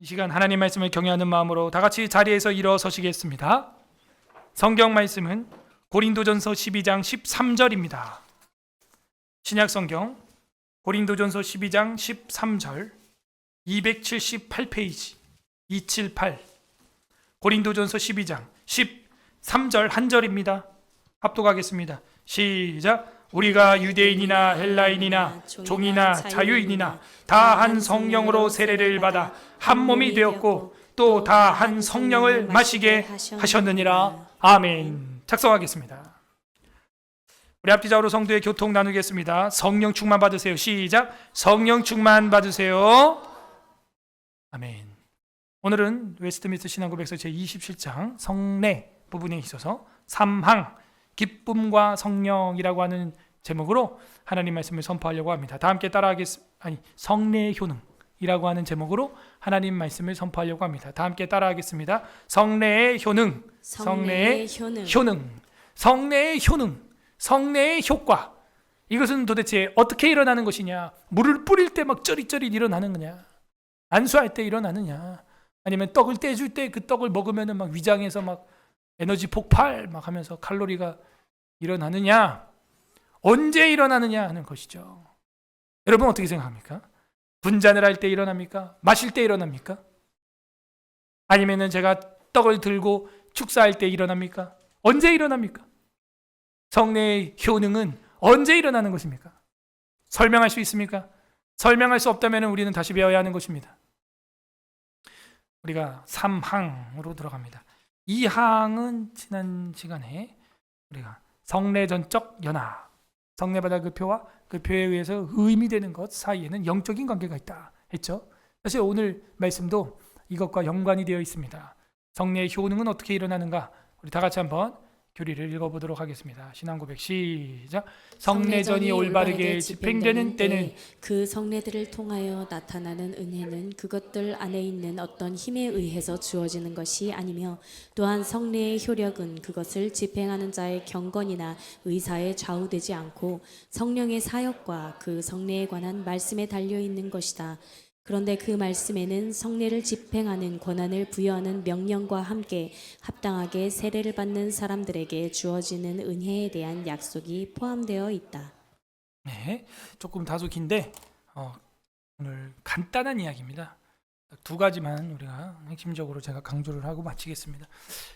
이 시간 하나님 말씀을 경외하는 마음으로 다 같이 자리에서 일어서시겠습니다. 성경 말씀은 고린도전서 12장 13절입니다. 신약 성경 고린도전서 12장 13절 278페이지 278 고린도전서 12장 13절 한 절입니다. 합독하겠습니다. 시작. 우리가 유대인이나 헬라인이나 종이나 자유인이나 다 한 성령으로 세례를 받아 한 몸이 되었고 또 다 한 성령을 마시게 하셨느니라. 아멘. 작성하겠습니다. 우리 앞뒤좌우로 성도의 교통 나누겠습니다. 성령 충만 받으세요. 시작. 성령 충만 받으세요. 아멘. 오늘은 웨스트민스터 신앙고백서 제27장 성례 부분에 있어서 삼항 기쁨과 성령이라고 하는 제목으로 하나님 말씀을 선포하려고 합니다. 다 함께 성례의 효능이라고 하는 제목으로 하나님 말씀을 선포하려고 합니다. 다 함께 따라하겠습니다. 성례의 효능, 성례의 효능, 성례의 효능, 성례의 효과. 이것은 도대체 어떻게 일어나는 것이냐? 물을 뿌릴 때 막 쩌릿쩌릿 일어나는 거냐? 안수할 때 일어나느냐? 아니면 떡을 떼줄 때 그 떡을 먹으면 막 위장에서 막 에너지 폭발 막 하면서 칼로리가 일어나느냐? 언제 일어나느냐 하는 것이죠. 여러분 어떻게 생각합니까? 분잔을 할 때 일어납니까? 마실 때 일어납니까? 아니면은 제가 떡을 들고 축사할 때 일어납니까? 언제 일어납니까? 성례의 효능은 언제 일어나는 것입니까? 설명할 수 있습니까? 설명할 수 없다면 우리는 다시 배워야 하는 것입니다. 우리가 3항으로 들어갑니다. 2항은 지난 시간에 우리가 성례전적 연합, 성례받아 그 표와 그 표에 의해서 의미되는 것 사이에는 영적인 관계가 있다 했죠. 사실 오늘 말씀도 이것과 연관이 되어 있습니다. 성례의 효능은 어떻게 일어나는가? 우리 다 같이 한번 교리를 읽어보도록 하겠습니다. 신앙고백 시작. 성례전이 올바르게 집행되는 때는 그 성례들을 통하여 나타나는 은혜는 그것들 안에 있는 어떤 힘에 의해서 주어지는 것이 아니며 또한 성례의 효력은 그것을 집행하는 자의 경건이나 의사에 좌우되지 않고 성령의 사역과 그 성례에 관한 말씀에 달려있는 것이다. 그런데 그 말씀에는 성례를 집행하는 권한을 부여하는 명령과 함께 합당하게 세례를 받는 사람들에게 주어지는 은혜에 대한 약속이 포함되어 있다. 네, 조금 다소 긴데 오늘 간단한 이야기입니다. 두 가지만 우리가 핵심적으로 제가 강조를 하고 마치겠습니다.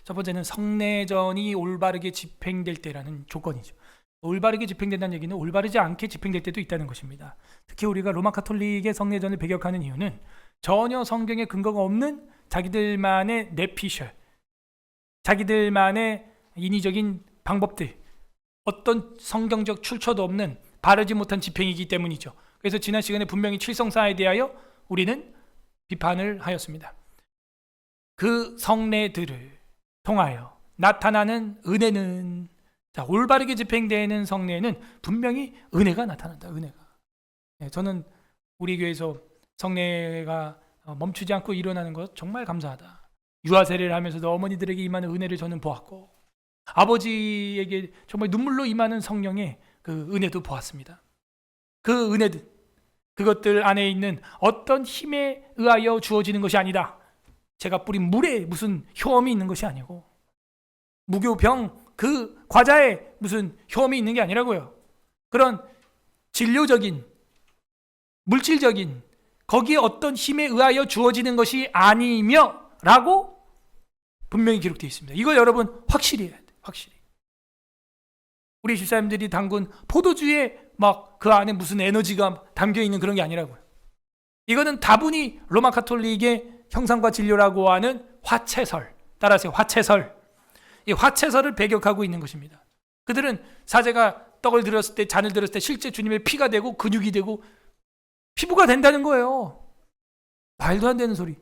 첫 번째는 성례전이 올바르게 집행될 때라는 조건이죠. 올바르게 집행된다는 얘기는 올바르지 않게 집행될 때도 있다는 것입니다. 특히 우리가 로마 가톨릭의 성례전을 배격하는 이유는 전혀 성경에 근거가 없는 자기들만의 내피셜, 자기들만의 인위적인 방법들, 어떤 성경적 출처도 없는 바르지 못한 집행이기 때문이죠. 그래서 지난 시간에 분명히 칠성사에 대하여 우리는 비판을 하였습니다. 그 성례들을 통하여 나타나는 은혜는, 자, 올바르게 집행되는 성례는 분명히 은혜가 나타난다. 은혜가. 네, 저는 우리 교회에서 성례가 멈추지 않고 일어나는 것 정말 감사하다. 유아 세례를 하면서도 어머니들에게 임하는 은혜를 저는 보았고, 아버지에게 정말 눈물로 임하는 성령의 그 은혜도 보았습니다. 그 은혜들, 그것들 안에 있는 어떤 힘에 의하여 주어지는 것이 아니다. 제가 뿌린 물에 무슨 효험이 있는 것이 아니고, 무교병 그 과자에 무슨 효험이 있는 게 아니라고요. 그런 진료적인, 물질적인, 거기에 어떤 힘에 의하여 주어지는 것이 아니며 라고 분명히 기록되어 있습니다. 이걸 여러분 확실히 해야 돼요. 확실히. 우리 집사님들이 담근 포도주에 막 그 안에 무슨 에너지가 담겨 있는 그런 게 아니라고요. 이거는 다분히 로마 가톨릭의 형상과 진료라고 하는 화채설, 따라하세요. 화채설. 이 화채설을 배격하고 있는 것입니다. 그들은 사제가 떡을 들었을 때, 잔을 들었을 때 실제 주님의 피가 되고 근육이 되고 피부가 된다는 거예요. 말도 안 되는 소리.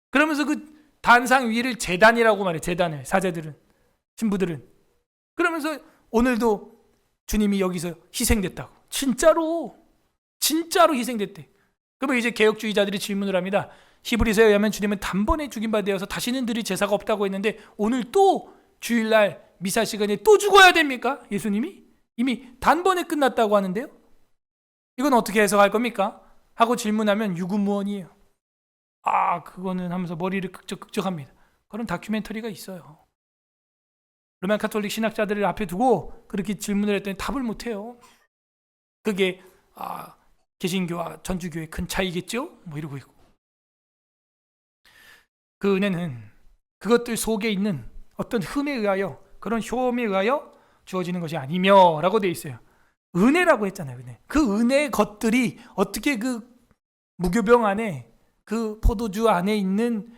그러면서 그 단상 위를 제단이라고 말해. 제단을, 사제들은, 신부들은. 그러면서 오늘도 주님이 여기서 희생됐다고. 진짜로 희생됐대. 그러면 이제 개혁주의자들이 질문을 합니다. 히브리서에 의하면 주님은 단번에 죽임바 되어서 다시는 드릴 제사가 없다고 했는데 오늘 또 주일날 미사 시간에 또 죽어야 됩니까? 예수님이? 이미 단번에 끝났다고 하는데요. 이건 어떻게 해석할 겁니까? 하고 질문하면 유구무원이에요. 그거는 하면서 머리를 극적극적합니다. 그런 다큐멘터리가 있어요. 로마 카톨릭 신학자들을 앞에 두고 그렇게 질문을 했더니 답을 못해요. 그게 개신교와 전주교의 큰 차이겠죠? 뭐 이러고 있고. 그 은혜는 그것들 속에 있는 어떤 흠에 의하여, 그런 효험에 의하여 주어지는 것이 아니며 라고 되어 있어요. 은혜라고 했잖아요. 은혜. 그 은혜의 것들이 어떻게 그 무교병 안에, 그 포도주 안에 있는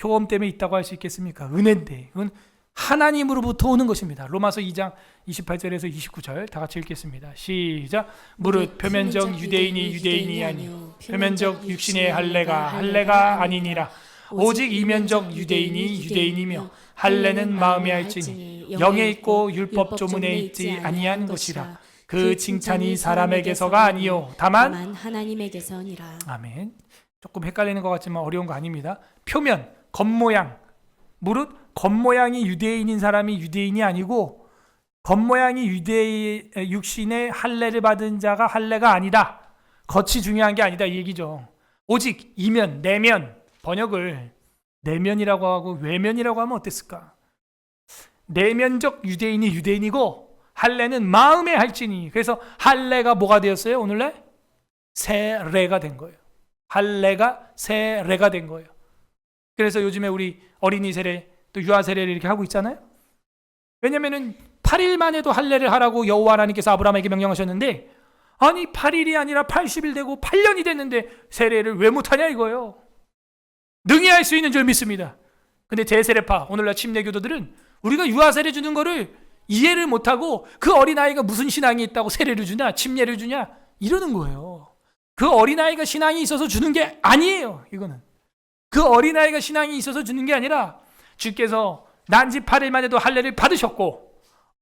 효험 때문에 있다고 할 수 있겠습니까? 은혜인데 그건 하나님으로부터 오는 것입니다. 로마서 2장 28절에서 29절 다 같이 읽겠습니다. 시작. 무릇 표면적 유대인이 유대인이 아니요 표면적 육신의 할례가 아니니라. 오직 이면적 유대인이 유대인이며 할례는 마음에 할지니 영에 있고 율법 조문에 있지 아니한 것이라. 그 칭찬이 사람에게서가 아니요 다만 하나님에게서니라. 아멘. 조금 헷갈리는 것 같지만 어려운 거 아닙니다. 표면, 겉모양. 무릇 겉모양이 유대인인 사람이 유대인이 아니고 겉모양이 육신의 할례를 받은 자가 할례가 아니다. 겉이 중요한 게 아니다 이 얘기죠. 오직 이면, 내면, 번역을 내면이라고 하고 외면이라고 하면 어땠을까? 내면적 유대인이 유대인이고 할례는 마음에 할지니. 그래서 할례가 뭐가 되었어요? 오늘날 세례가 된 거예요. 할례가 세례가 된 거예요. 그래서 요즘에 우리 어린이 세례 또 유아 세례를 이렇게 하고 있잖아요. 왜냐면은 8일만 해도 할례를 하라고 여호와 하나님께서 아브라함에게 명령하셨는데, 아니 8일이 아니라 80일 되고 8년이 됐는데 세례를 왜 못하냐 이거예요. 능히 할 수 있는 줄 믿습니다. 근데 대세례파, 오늘날 침례교도들은 우리가 유아 세례 주는 거를 이해를 못하고 그 어린아이가 무슨 신앙이 있다고 세례를 주냐 침례를 주냐 이러는 거예요. 그 어린아이가 신앙이 있어서 주는 게 아니에요. 이거는 그 어린아이가 신앙이 있어서 주는 게 아니라 주께서 난지 8일만 해도 할례를 받으셨고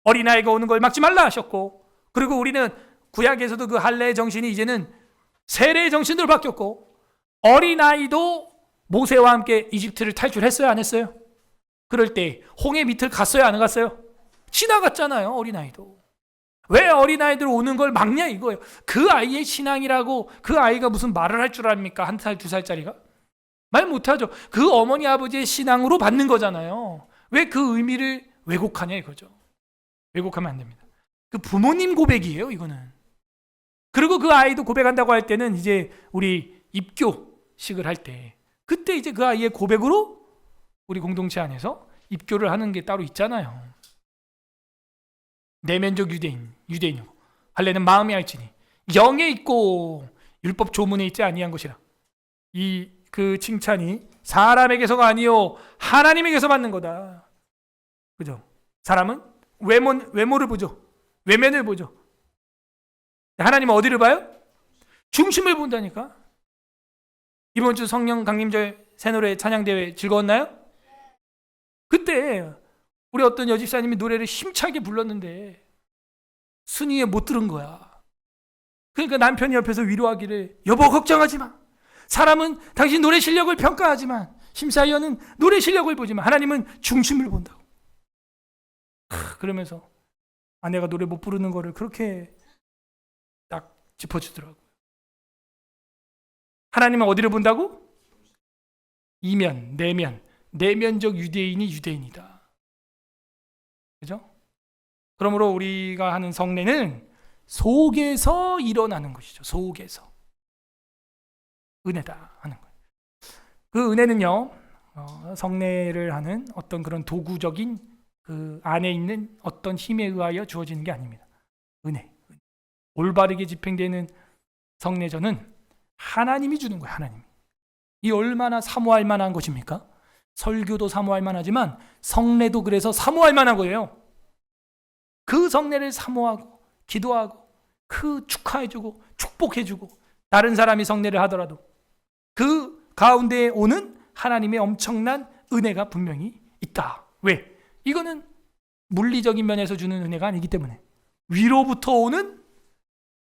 어린아이가 오는 걸 막지 말라 하셨고, 그리고 우리는 구약에서도 그 할례의 정신이 이제는 세례의 정신으로 바뀌었고, 어린아이도 모세와 함께 이집트를 탈출했어요 안 했어요? 그럴 때 홍해 밑을 갔어요 안 갔어요? 지나갔잖아요. 어린아이도. 왜 어린아이들 오는 걸 막냐 이거예요. 그 아이의 신앙이라고 그 아이가 무슨 말을 할 줄 압니까? 1살 2살짜리가? 말 못하죠. 그 어머니 아버지의 신앙으로 받는 거잖아요. 왜 그 의미를 왜곡하냐 이거죠. 왜곡하면 안 됩니다. 그 부모님 고백이에요 이거는. 그리고 그 아이도 고백한다고 할 때는 이제 우리 입교식을 할 때 그때 이제 그 아이의 고백으로 우리 공동체 안에서 입교를 하는 게 따로 있잖아요. 내면적 유대인이고 할례는 마음에 할지니 영에 있고 율법 조문에 있지 아니한 것이라. 이 그 칭찬이 사람에게서가 아니요 하나님에게서 받는 거다. 그죠? 사람은 외모를 보죠. 외면을 보죠. 하나님은 어디를 봐요? 중심을 본다니까. 이번 주 성령 강림절 새노래 찬양대회 즐거웠나요? 그때 우리 어떤 여집사님이 노래를 힘차게 불렀는데 순위에 못 들은 거야. 그러니까 남편이 옆에서 위로하기를, 여보 걱정하지 마. 사람은 당신 노래 실력을 평가하지만 심사위원은 노래 실력을 보지만 하나님은 중심을 본다고. 그러면서 아내가 노래 못 부르는 거를 그렇게 딱 짚어주더라고요. 하나님은 어디를 본다고? 이면, 내면적 유대인이 유대인이다. 그죠? 그러므로 우리가 하는 성례는 속에서 일어나는 것이죠. 속에서. 은혜다 하는 거예요. 그 은혜는요, 성례를 하는 어떤 그런 도구적인 그 안에 있는 어떤 힘에 의하여 주어지는 게 아닙니다. 은혜. 올바르게 집행되는 성례전은 하나님이 주는 거예요. 하나님이. 이 얼마나 사모할 만한 것입니까? 설교도 사모할 만하지만 성례도 그래서 사모할 만한 거예요. 그 성례를 사모하고 기도하고 그 축하해주고 축복해주고 다른 사람이 성례를 하더라도 그 가운데에 오는 하나님의 엄청난 은혜가 분명히 있다. 왜? 이거는 물리적인 면에서 주는 은혜가 아니기 때문에, 위로부터 오는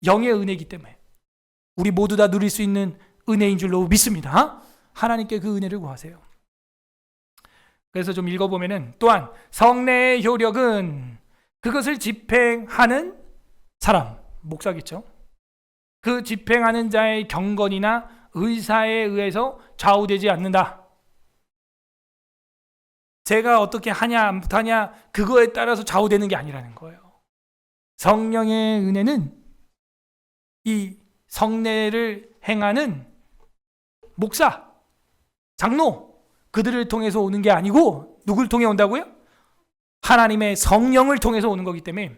영의 은혜이기 때문에 우리 모두 다 누릴 수 있는 은혜인 줄로 믿습니다. 하나님께 그 은혜를 구하세요. 그래서 좀 읽어보면은, 또한 성례의 효력은 그것을 집행하는 사람, 목사겠죠. 그 집행하는 자의 경건이나 의사에 의해서 좌우되지 않는다. 제가 어떻게 하냐 안 하냐 그거에 따라서 좌우되는 게 아니라는 거예요. 성령의 은혜는 이 성례를 행하는 목사, 장로 그들을 통해서 오는 게 아니고 누굴 통해 온다고요? 하나님의 성령을 통해서 오는 거기 때문에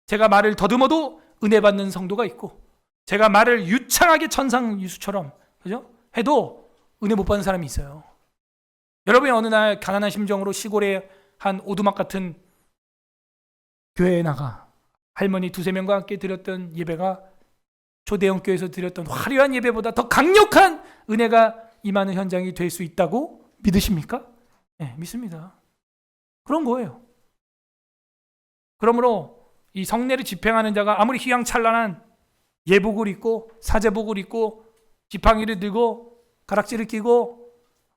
제가 말을 더듬어도 은혜 받는 성도가 있고 제가 말을 유창하게 천상유수처럼 그죠? 해도 은혜 못 받는 사람이 있어요. 여러분이 어느 날 가난한 심정으로 시골에 한 오두막 같은 교회에 나가 할머니 두세 명과 함께 드렸던 예배가 초대형 교회에서 드렸던 화려한 예배보다 더 강력한 은혜가 임하는 현장이 될 수 있다고 믿으십니까? 네, 믿습니다. 그런 거예요. 그러므로 이 성례를 집행하는 자가 아무리 휘황찬란한 예복을 입고 사제복을 입고 지팡이를 들고 가락지를 끼고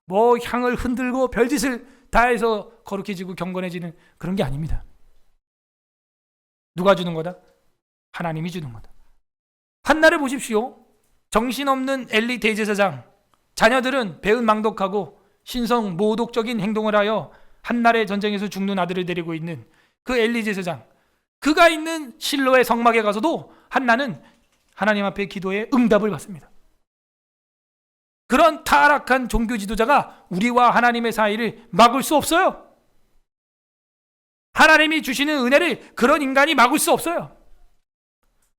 뭐 향을 흔들고 별짓을 다해서 거룩해지고 경건해지는 그런 게 아닙니다. 누가 주는 거다? 하나님이 주는 거다. 한날을 보십시오. 정신없는 엘리 대제사장 자녀들은 배은망덕하고 신성 모독적인 행동을 하여 한날의 전쟁에서 죽는 아들을 데리고 있는 그 엘리 제사장, 그가 있는 실로의 성막에 가서도 한나는 하나님 앞에 기도에 응답을 받습니다. 그런 타락한 종교 지도자가 우리와 하나님의 사이를 막을 수 없어요. 하나님이 주시는 은혜를 그런 인간이 막을 수 없어요.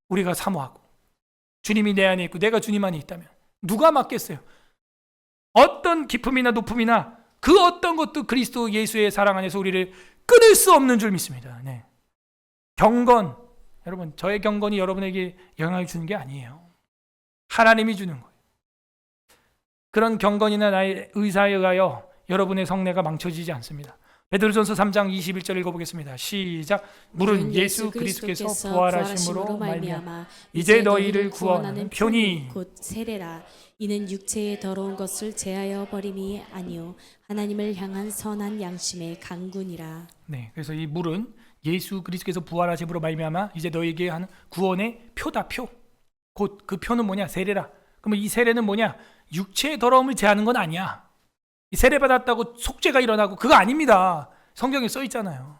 우리가 사모하고 주님이 내 안에 있고 내가 주님 안에 있다면 누가 막겠어요? 어떤 기쁨이나 높음이나 그 어떤 것도 그리스도 예수의 사랑 안에서 우리를 끊을 수 없는 줄 믿습니다. 네. 경건, 여러분 저의 경건이 여러분에게 영향을 주는 게 아니에요. 하나님이 주는 거예요. 그런 경건이나 나의 의사에 의하여 여러분의 성례가 망쳐지지 않습니다. 베드로전서 3장 21절 읽어보겠습니다. 시작. 물은 예수 그리스도께서 부활하심으로 말미암아 이제 너희를 구원하는 편이 곧 세례라. 이는 육체의 더러운 것을 제하여 버림이 아니요 하나님을 향한 선한 양심의 강군이라. 네, 그래서 이 물은 예수 그리스도께서 부활하심으로 말미암아 이제 너희에게 하는 구원의 표다. 표. 곧 그 표는 뭐냐? 세례라. 그러면 이 세례는 뭐냐? 육체의 더러움을 제하는 건 아니야. 세례 받았다고 속죄가 일어나고 그거 아닙니다. 성경에 써 있잖아요.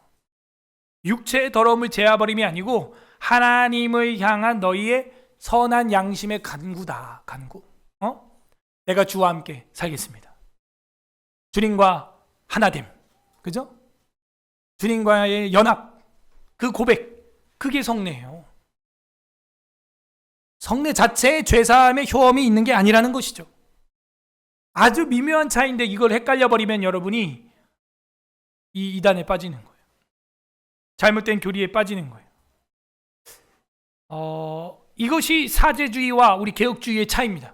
육체의 더러움을 제하버림이 아니고 하나님을 향한 너희의 선한 양심의 간구다. 간구. 내가 주와 함께 살겠습니다. 주님과 하나됨. 그죠? 주님과의 연합. 그 고백. 그게 성례예요. 성례 자체에 죄사함의 효험이 있는 게 아니라는 것이죠. 아주 미묘한 차이인데 이걸 헷갈려버리면 여러분이 이 이단에 빠지는 거예요. 잘못된 교리에 빠지는 거예요. 이것이 사제주의와 우리 개혁주의의 차이입니다.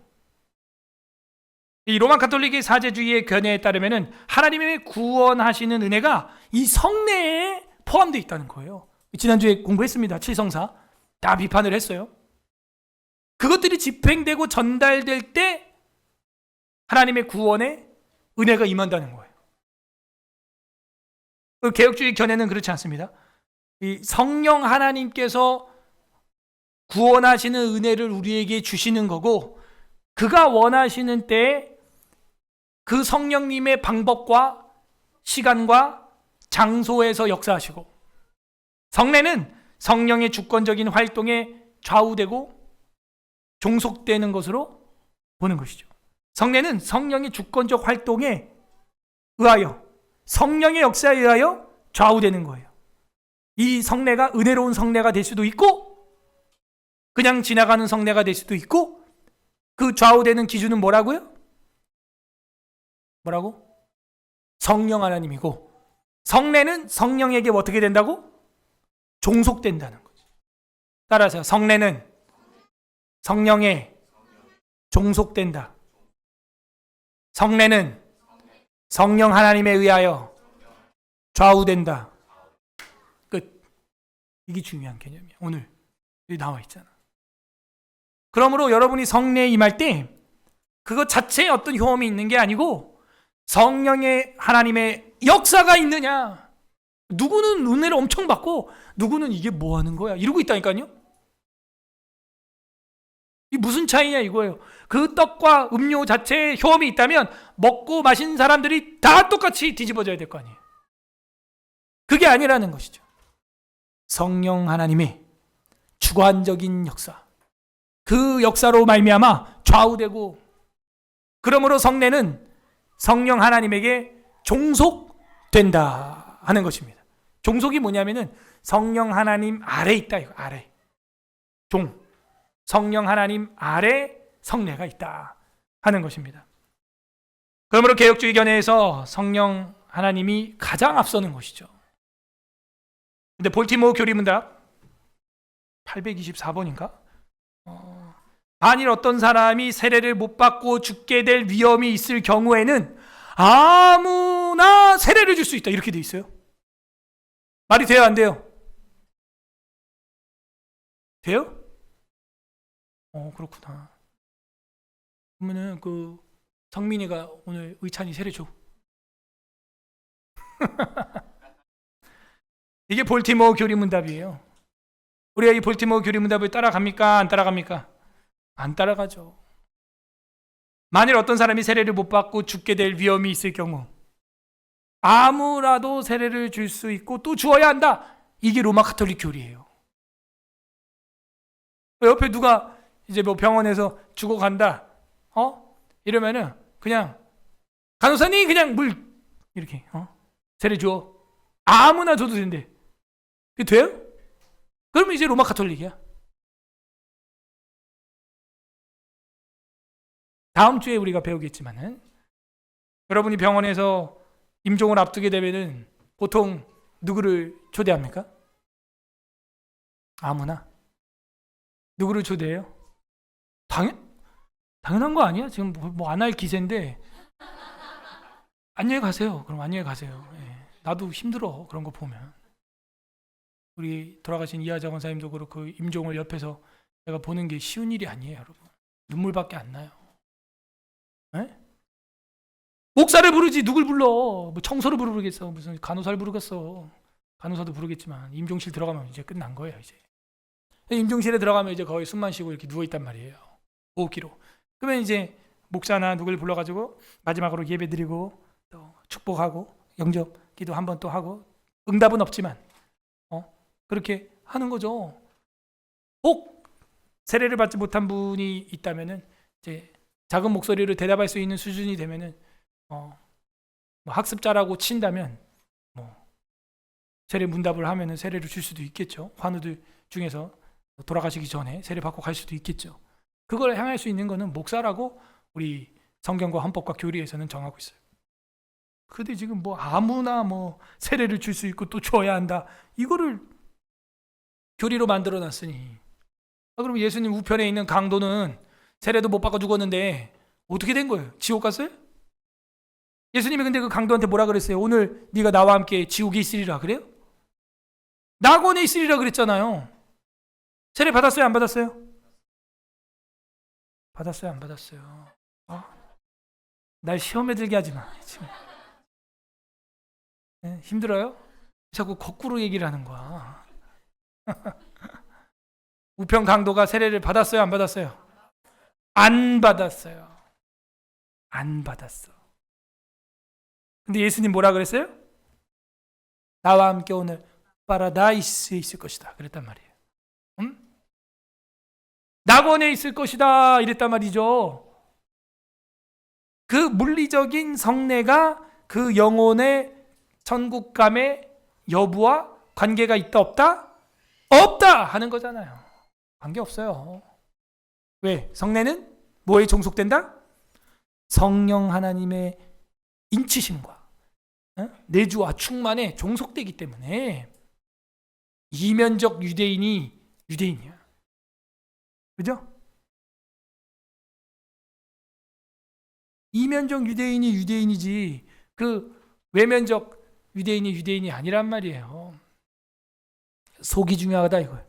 이 로마 가톨릭의 사제주의의 견해에 따르면 하나님의 구원하시는 은혜가 이 성례에 포함되어 있다는 거예요. 지난주에 공부했습니다. 칠성사 다 비판을 했어요. 그것들이 집행되고 전달될 때 하나님의 구원에 은혜가 임한다는 거예요. 개혁주의 견해는 그렇지 않습니다. 이 성령 하나님께서 구원하시는 은혜를 우리에게 주시는 거고 그가 원하시는 때에 그 성령님의 방법과 시간과 장소에서 역사하시고 성례는 성령의 주권적인 활동에 좌우되고 종속되는 것으로 보는 것이죠. 성례는 성령의 주권적 활동에 의하여 성령의 역사에 의하여 좌우되는 거예요. 이 성례가 은혜로운 성례가 될 수도 있고 그냥 지나가는 성례가 될 수도 있고 그 좌우되는 기준은 뭐라고요? 뭐라고? 성령 하나님이고 성례는 성령에게 어떻게 된다고? 종속된다는 거죠. 따라서 성례는 성령에 종속된다. 성례는 성령 하나님에 의하여 좌우된다. 끝. 이게 중요한 개념이야. 오늘 여기 나와 있잖아. 그러므로 여러분이 성례에 임할 때 그것 자체에 어떤 효험이 있는 게 아니고 성령의 하나님의 역사가 있느냐. 누구는 은혜를 엄청 받고 누구는 이게 뭐 하는 거야 이러고 있다니까요. 이 무슨 차이냐 이거예요. 그 떡과 음료 자체에 효험이 있다면 먹고 마신 사람들이 다 똑같이 뒤집어져야 될 거 아니에요. 그게 아니라는 것이죠. 성령 하나님의 주관적인 역사, 그 역사로 말미암아 좌우되고, 그러므로 성례는 성령 하나님에게 종속된다 하는 것입니다. 종속이 뭐냐면은 성령 하나님 아래 있다 이거. 아래 성령 하나님 아래 성례가 있다 하는 것입니다. 그러므로 개혁주의 견해에서 성령 하나님이 가장 앞서는 것이죠. 근데 볼티모어 교리문답 824번인가? 만일 어떤 사람이 세례를 못 받고 죽게 될 위험이 있을 경우에는 아무나 세례를 줄 수 있다 이렇게 돼 있어요. 말이 돼요, 안 돼요? 돼요? 그렇구나. 그러면은 그 성민이가 오늘 의찬이 세례 줘. 이게 볼티모어 교리문답이에요. 우리가 이 볼티모어 교리문답을 따라갑니까? 안 따라갑니까? 안 따라가죠. 만일 어떤 사람이 세례를 못 받고 죽게 될 위험이 있을 경우 아무라도 세례를 줄 수 있고 또 주어야 한다. 이게 로마 가톨릭 교리예요. 옆에 누가 이제 뭐 병원에서 죽어간다, 이러면은 그냥 간호사님 그냥 물 이렇게 세례 줘. 아무나 줘도 된대. 그게 돼요? 그러면 이제 로마 가톨릭이야. 다음 주에 우리가 배우겠지만은, 여러분이 병원에서 임종을 앞두게 되면은 보통 누구를 초대합니까? 아무나. 누구를 초대해요? 당연한 거 아니야? 지금 뭐 안 할 기세인데. 안녕히 가세요. 그럼 안녕히 가세요. 예. 나도 힘들어 그런 거 보면. 우리 돌아가신 이하자 권사님도 그렇고 임종을 옆에서 내가 보는 게 쉬운 일이 아니에요, 여러분. 눈물밖에 안 나요. 에? 목사를 부르지 누굴 불러? 뭐 청소를 부르겠어? 무슨 간호사를 부르겠어? 간호사도 부르겠지만 임종실 들어가면 이제 끝난 거예요. 이제 임종실에 들어가면 이제 거의 숨만 쉬고 이렇게 누워 있단 말이에요. 호흡기로. 그러면 이제 목사나 누굴 불러가지고 마지막으로 예배드리고 또 축복하고 영접 기도 한번 또 하고, 응답은 없지만 그렇게 하는 거죠. 혹 세례를 받지 못한 분이 있다면은 이제 작은 목소리로 대답할 수 있는 수준이 되면은 뭐 학습자라고 친다면 뭐 세례 문답을 하면은 세례를 줄 수도 있겠죠. 환우들 중에서 돌아가시기 전에 세례 받고 갈 수도 있겠죠. 그걸 향할 수 있는 거는 목사라고 우리 성경과 헌법과 교리에서는 정하고 있어요. 근데 지금 뭐 아무나 뭐 세례를 줄 수 있고 또 줘야 한다, 이거를 교리로 만들어 놨으니, 그럼 예수님 우편에 있는 강도는 세례도 못 받고 죽었는데 어떻게 된 거예요? 지옥 갔어요? 예수님이 근데 그 강도한테 뭐라 그랬어요? 오늘 네가 나와 함께 지옥에 있으리라 그래요? 낙원에 있으리라 그랬잖아요. 세례 받았어요? 안 받았어요? 받았어요? 안 받았어요? 날 시험에 들게 하지 마. 지금. 네, 힘들어요? 자꾸 거꾸로 얘기를 하는 거야. 우편 강도가 세례를 받았어요? 안 받았어요? 안 받았어요. 안 받았어. 근데 예수님 뭐라 그랬어요? 나와 함께 오늘 파라다이스에 있을 것이다 그랬단 말이에요. 낙원에 있을 것이다 이랬단 말이죠. 그 물리적인 성례가 그 영혼의 천국감의 여부와 관계가 있다 없다? 없다 하는 거잖아요. 관계 없어요. 왜? 성례는 뭐에 종속된다? 성령 하나님의 인치심과 내주와 충만에 종속되기 때문에 이면적 유대인이 유대인이야. 그죠? 이면적 유대인이 유대인이지 그 외면적 유대인이 유대인이 아니란 말이에요. 속이 중요하다 이거예요.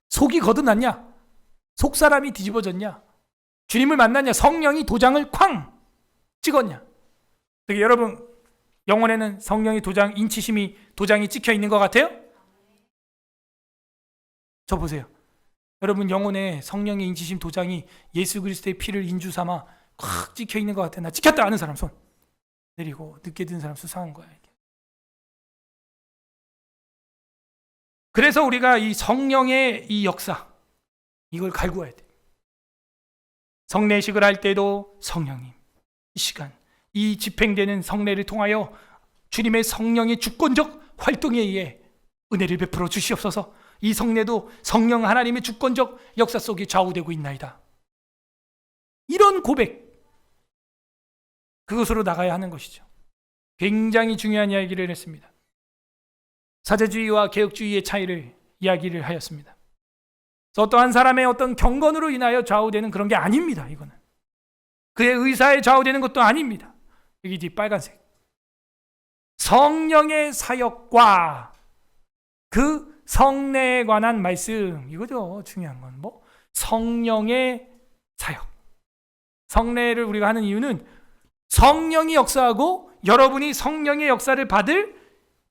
속이 거듭났냐? 속 사람이 뒤집어졌냐? 주님을 만났냐? 성령이 도장을 쾅 찍었냐? 되게 여러분 영혼에는 성령의 도장, 인치심이 도장이 찍혀 있는 것 같아요? 저 보세요. 여러분 영혼에 성령의 인치심 도장이 예수 그리스도의 피를 인주 삼아 콱 찍혀 있는 것 같아. 나 찍혔다 아는 사람 손 내리고, 늦게 든 사람 수상한 거야. 이게. 그래서 우리가 이 성령의 이 역사, 이걸 갈구해야 돼. 성례식을 할 때도 성령님, 이 시간, 이 집행되는 성례를 통하여 주님의 성령의 주권적 활동에 의해 은혜를 베풀어 주시옵소서. 이 성례도 성령 하나님의 주권적 역사 속에 좌우되고 있나이다. 이런 고백, 그것으로 나가야 하는 것이죠. 굉장히 중요한 이야기를 했습니다. 사제주의와 개혁주의의 차이를 이야기를 하였습니다. 그래서 어떠한 사람의 어떤 경건으로 인하여 좌우되는 그런 게 아닙니다. 이거는 그의 의사에 좌우되는 것도 아닙니다. 여기 뒤 빨간색, 성령의 사역과 그 성례에 관한 말씀, 이거죠. 중요한 건 뭐? 성령의 사역. 성례를 우리가 하는 이유는 성령이 역사하고 여러분이 성령의 역사를 받을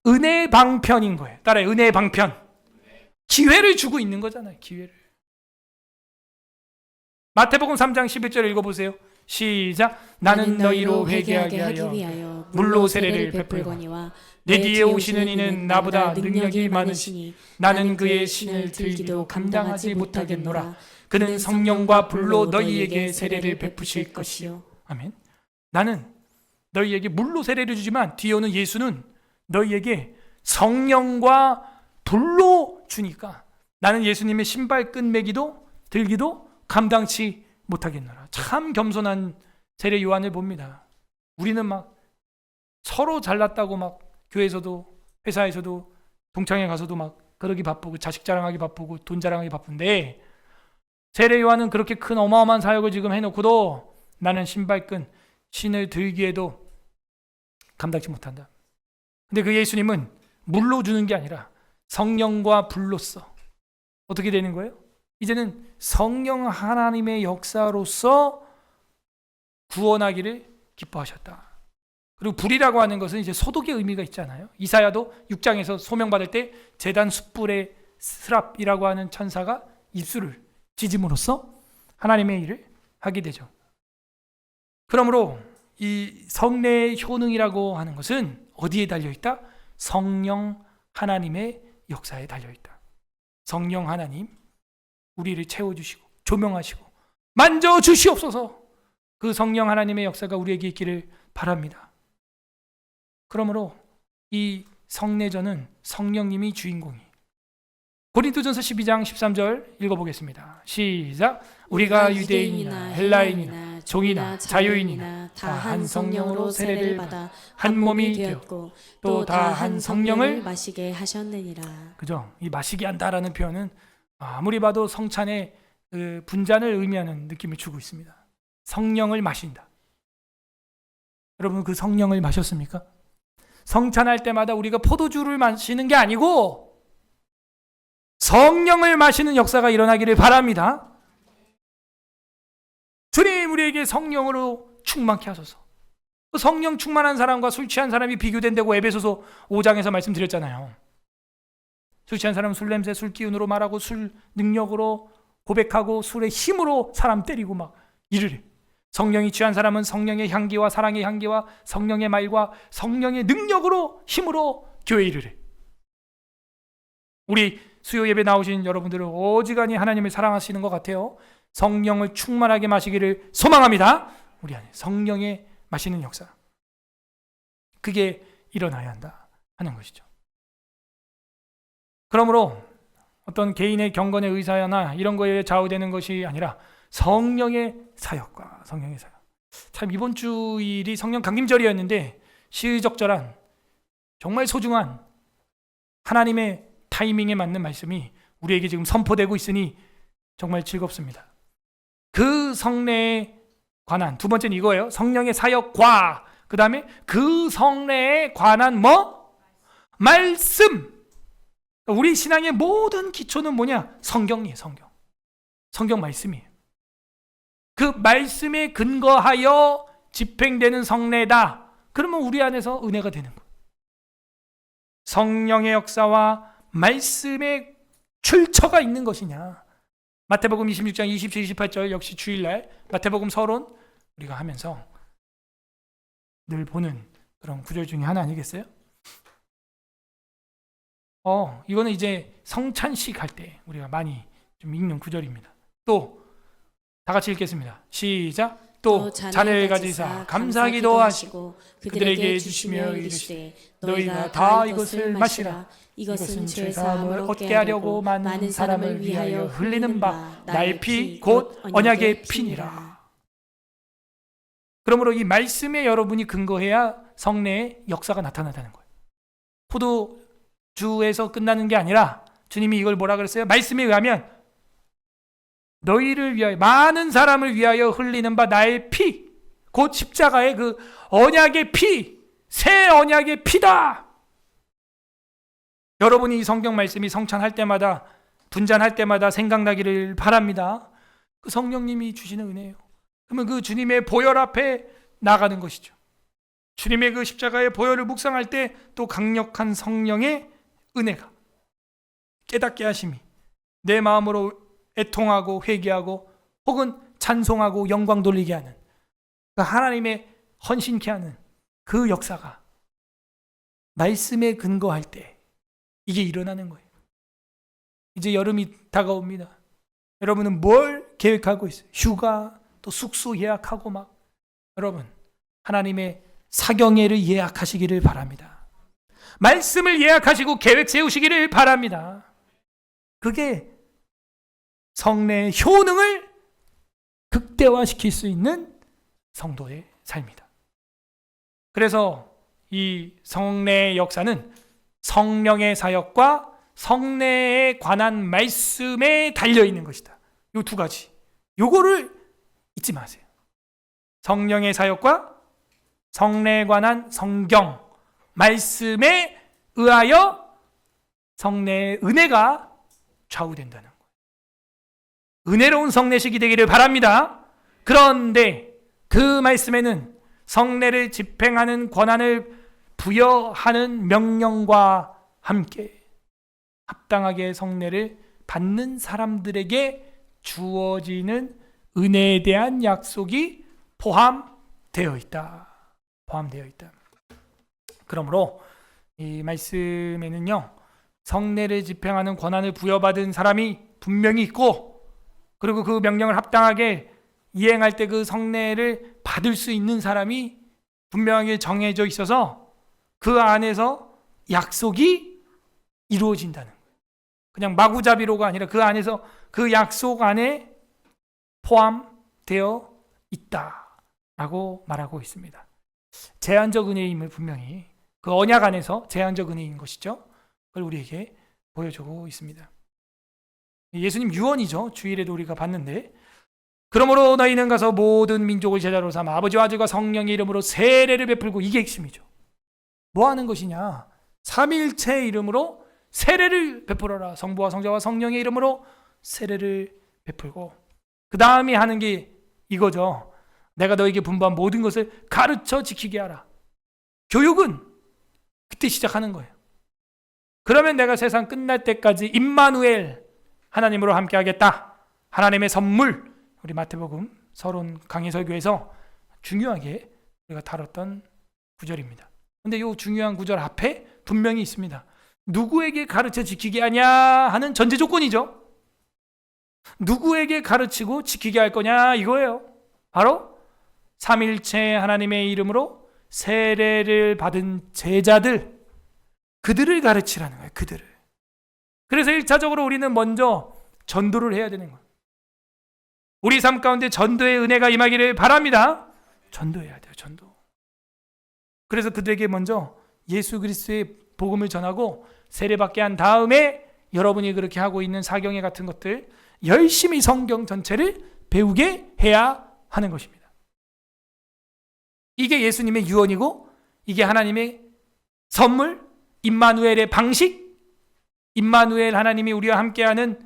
은혜의 방편인 거예요. 따라요. 은혜의 방편. 기회를 주고 있는 거잖아요. 기회를. 마태복음 3장 11절 읽어보세요. 시작. 나는 너희로 회개하게 하기 위하여 물로 세례를 베풀거니와 내 뒤에 오시는 이는 나보다 능력이 많으시니 나는 그의 신을 들기도 감당하지 못하겠노라. 그는 성령과 불로 너희에게 세례를 베푸실 것이요. 아멘. 나는 너희에게 물로 세례를 주지만 뒤에 오는 예수는 너희에게 성령과 불로 주니까 나는 예수님의 신발끈 매기도 들기도 감당치 못하겠노라. 참 겸손한 세례 요한을 봅니다. 우리는 막 서로 잘났다고 막 교회에서도 회사에서도 동창회 가서도 막 그러기 바쁘고 자식 자랑하기 바쁘고 돈 자랑하기 바쁜데, 세례 요한은 그렇게 큰 어마어마한 사역을 지금 해놓고도 나는 신발끈 신을 들기에도 감당치 못한다. 근데 그 예수님은 물로 주는 게 아니라 성령과 불로써 어떻게 되는 거예요? 이제는 성령 하나님의 역사로서 구원하기를 기뻐하셨다. 그리고 불이라고 하는 것은 이제 소독의 의미가 있잖아요. 이사야도 6장에서 소명받을 때 제단 숯불의 스랍이라고 하는 천사가 입술을 찢음으로써 하나님의 일을 하게 되죠. 그러므로 이 성례의 효능이라고 하는 것은 어디에 달려있다? 성령 하나님의 역사에 달려있다. 성령 하나님 우리를 채워주시고 조명하시고 만져주시옵소서. 그 성령 하나님의 역사가 우리에게 있기를 바랍니다. 그러므로 이 성례전은 성령님이 주인공이. 고린도전서 12장 13절 읽어보겠습니다. 시작. 우리가 유대인이나 헬라인이나 종이나 자유인이나 다 한 성령으로 세례를 받아 한 몸이 되었고 또 다 한 성령을 마시게 하셨느니라. 그죠? 이 마시게 한다라는 표현은 아무리 봐도 성찬의 그 분잔을 의미하는 느낌을 주고 있습니다. 성령을 마신다. 여러분 그 성령을 마셨습니까? 성찬할 때마다 우리가 포도주를 마시는 게 아니고 성령을 마시는 역사가 일어나기를 바랍니다. 주님 우리에게 성령으로 충만케 하소서. 성령 충만한 사람과 술 취한 사람이 비교된다고 에베소서 5장에서 말씀드렸잖아요. 술 취한 사람은 술 냄새, 술 기운으로 말하고 술 능력으로 고백하고 술의 힘으로 사람 때리고 막 일을 해. 성령이 취한 사람은 성령의 향기와 사랑의 향기와 성령의 말과 성령의 능력으로 힘으로 교회 일을 해. 우리 수요 예배 나오신 여러분들은 오지간히 하나님을 사랑하시는 것 같아요. 성령을 충만하게 마시기를 소망합니다. 우리 안에 성령의 마시는 역사, 그게 일어나야 한다 하는 것이죠. 그러므로 어떤 개인의 경건의 의사나 이런 거에 좌우되는 것이 아니라 성령의 사역과 성령의 사역. 참 이번 주일이 성령 강림절이었는데 시의적절한 정말 소중한 하나님의 타이밍에 맞는 말씀이 우리에게 지금 선포되고 있으니 정말 즐겁습니다. 그 성례에 관한 두 번째는 이거예요. 성령의 사역과 그 다음에 그 성례에 관한 뭐? 말씀. 우리 신앙의 모든 기초는 뭐냐? 성경이에요. 성경. 성경 말씀이에요. 그 말씀에 근거하여 집행되는 성례다. 그러면 우리 안에서 은혜가 되는 거예요. 성령의 역사와 말씀의 출처가 있는 것이냐, 마태복음 26장 27, 28절 역시 주일날 마태복음 서론 우리가 하면서 늘 보는 그런 구절 중에 하나 아니겠어요? 이거는 이제 성찬식 할 때 우리가 많이 좀 읽는 구절입니다. 또 다 같이 읽겠습니다. 시작. 또 잔을 가지사 감사기도 하시고 그들에게 주시며 이르시되 너희가 다 이것을 마시라. 이것은 죄 사함을 얻게 하려고 많은 사람을 위하여 흘리는 바 나의 피 곧 언약의 피니라. 그러므로 이 말씀에 여러분이 근거해야 성례의 역사가 나타나다는 거예요. 포도주에서 끝나는 게 아니라 주님이 이걸 뭐라 그랬어요? 말씀에 의하면 너희를 위하여 많은 사람을 위하여 흘리는 바 나의 피 곧 십자가의 그 언약의 피, 새 언약의 피다. 여러분이 이 성경 말씀이 성찬할 때마다 분잔할 때마다 생각나기를 바랍니다. 그 성령님이 주시는 은혜예요. 그러면 그 주님의 보혈 앞에 나가는 것이죠. 주님의 그 십자가의 보혈을 묵상할 때 또 강력한 성령의 은혜가 깨닫게 하심이 내 마음으로 애통하고 회개하고 혹은 찬송하고 영광 돌리게 하는 그 하나님의 헌신케 하는 그 역사가 말씀에 근거할 때 이게 일어나는 거예요. 이제 여름이 다가옵니다. 여러분은 뭘 계획하고 있어요? 휴가, 또 숙소 예약하고 막. 여러분, 하나님의 사경회를 예약하시기를 바랍니다. 말씀을 예약하시고 계획 세우시기를 바랍니다. 그게 성례의 효능을 극대화시킬 수 있는 성도의 삶이다. 그래서 이 성례의 역사는 성령의 사역과 성례에 관한 말씀에 달려있는 것이다. 이 두 가지. 요거를 잊지 마세요. 성령의 사역과 성례에 관한 성경, 말씀에 의하여 성례의 은혜가 좌우된다는 거예요. 은혜로운 성례식이 되기를 바랍니다. 그런데 그 말씀에는 성례를 집행하는 권한을 부여하는 명령과 함께 합당하게 성례를 받는 사람들에게 주어지는 은혜에 대한 약속이 포함되어 있다. 그러므로 이 말씀에는요, 성례를 집행하는 권한을 부여받은 사람이 분명히 있고, 그리고 그 명령을 합당하게 이행할 때 그 성례를 받을 수 있는 사람이 분명하게 정해져 있어서 그 안에서 약속이 이루어진다는 거예요. 그냥 마구잡이로가 아니라 그 안에서 그 약속 안에 포함되어 있다라고 말하고 있습니다. 제한적 은혜임을 분명히 그 언약 안에서 제한적 은혜인 것이죠. 그걸 우리에게 보여주고 있습니다. 예수님 유언이죠. 주일에도 우리가 봤는데, 그러므로 너희는 가서 모든 민족을 제자로 삼아 아버지와 아들과 성령의 이름으로 세례를 베풀고, 이게 핵심이죠. 뭐 하는 것이냐? 삼위일체 이름으로 세례를 베풀어라. 성부와 성자와 성령의 이름으로 세례를 베풀고, 그 다음에 하는 게 이거죠. 내가 너에게 분부한 모든 것을 가르쳐 지키게 하라. 교육은 그때 시작하는 거예요. 그러면 내가 세상 끝날 때까지 임마누엘, 하나님으로 함께 하겠다. 하나님의 선물. 우리 마태복음 서론 강의 설교에서 중요하게 우리가 다뤘던 구절입니다. 근데 이 중요한 구절 앞에 분명히 있습니다. 누구에게 가르쳐 지키게 하냐 하는 전제 조건이죠. 누구에게 가르치고 지키게 할 거냐 이거예요. 바로 삼일체 하나님의 이름으로 세례를 받은 제자들, 그들을 가르치라는 거예요. 그들을. 그래서 1차적으로 우리는 먼저 전도를 해야 되는 거예요. 우리 삶 가운데 전도의 은혜가 임하기를 바랍니다. 전도해야 돼요. 전도. 그래서 그들에게 먼저 예수 그리스도의 복음을 전하고 세례받게 한 다음에 여러분이 그렇게 하고 있는 사경회 같은 것들 열심히 성경 전체를 배우게 해야 하는 것입니다. 이게 예수님의 유언이고, 이게 하나님의 선물, 임마누엘의 방식, 임마누엘 하나님이 우리와 함께하는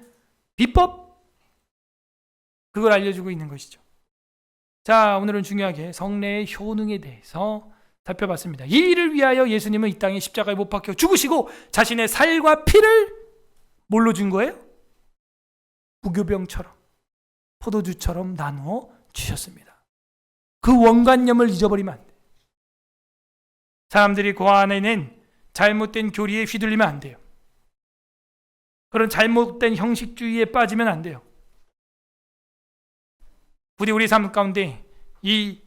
비법, 그걸 알려주고 있는 것이죠. 자, 오늘은 중요하게 성례의 효능에 대해서 살펴봤습니다. 이 일을 위하여 예수님은 이 땅에 십자가에 못 박혀 죽으시고 자신의 살과 피를 뭘로 준 거예요? 무교병처럼 포도주처럼 나누어 주셨습니다. 그 원관념을 잊어버리면 안 돼요. 사람들이 그 안에는 잘못된 교리에 휘둘리면 안 돼요. 그런 잘못된 형식주의에 빠지면 안 돼요. 부디 우리 삶 가운데 이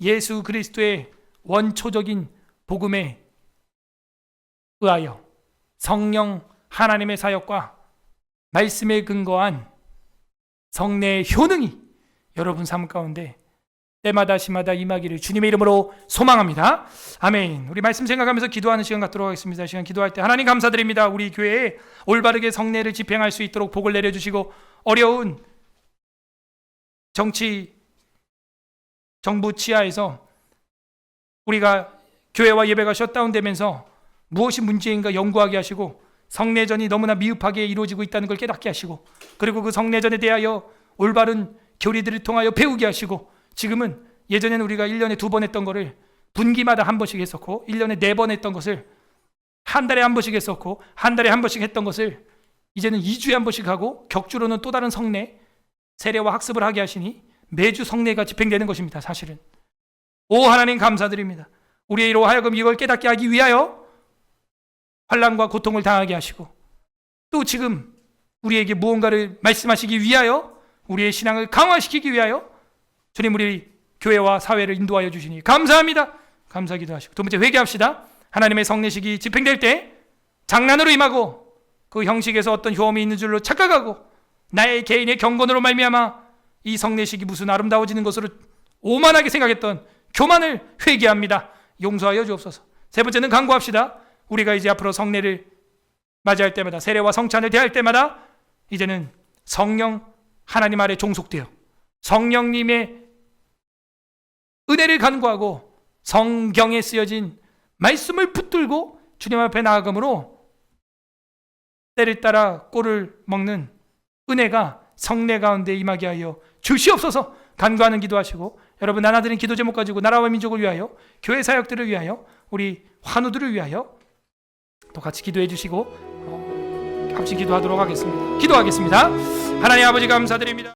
예수 그리스도의 원초적인 복음에 의하여 성령 하나님의 사역과 말씀에 근거한 성례의 효능이 여러분 삶 가운데 때마다 시마다 임하기를 주님의 이름으로 소망합니다. 아멘. 우리 말씀 생각하면서 기도하는 시간 갖도록 하겠습니다. 시간 기도할 때 하나님 감사드립니다. 우리 교회에 올바르게 성례를 집행할 수 있도록 복을 내려주시고 어려운 정부 치하에서 우리가 교회와 예배가 셧다운되면서 무엇이 문제인가 연구하게 하시고 성례전이 너무나 미흡하게 이루어지고 있다는 걸 깨닫게 하시고 그리고 그 성례전에 대하여 올바른 교리들을 통하여 배우게 하시고 지금은 예전에는 우리가 1년에 2번 했던 거를 분기마다 한 번씩 했었고 1년에 4번 했던 것을 한 달에 한 번씩 했었고 한 달에 한 번씩 했던 것을 이제는 2주에 한 번씩 하고 격주로는 또 다른 성례 세례와 학습을 하게 하시니 매주 성례가 집행되는 것입니다. 사실은 오 하나님 감사드립니다. 우리의 이로 하여금 이걸 깨닫게 하기 위하여 환난과 고통을 당하게 하시고 또 지금 우리에게 무언가를 말씀하시기 위하여 우리의 신앙을 강화시키기 위하여 주님 우리 교회와 사회를 인도하여 주시니 감사합니다. 감사기도 하시고 두 번째 회개합시다. 하나님의 성례식이 집행될 때 장난으로 임하고 그 형식에서 어떤 효험이 있는 줄로 착각하고 나의 개인의 경건으로 말미암아 이 성례식이 무슨 아름다워지는 것으로 오만하게 생각했던 교만을 회개합니다. 용서하여 주옵소서. 세 번째는 간구합시다. 우리가 이제 앞으로 성례를 맞이할 때마다 세례와 성찬을 대할 때마다 이제는 성령 하나님 아래 종속되어 성령님의 은혜를 간구하고 성경에 쓰여진 말씀을 붙들고 주님 앞에 나아감으로 때를 따라 꼴을 먹는 은혜가 성례 가운데 임하게 하여 주시옵소서. 간구하는 기도하시고 여러분 나눠드린 기도 제목 가지고 나라와 민족을 위하여 교회 사역들을 위하여 우리 환우들을 위하여 또 같이 기도해 주시고 같이 기도하도록 하겠습니다. 기도하겠습니다. 하나님 아버지 감사드립니다.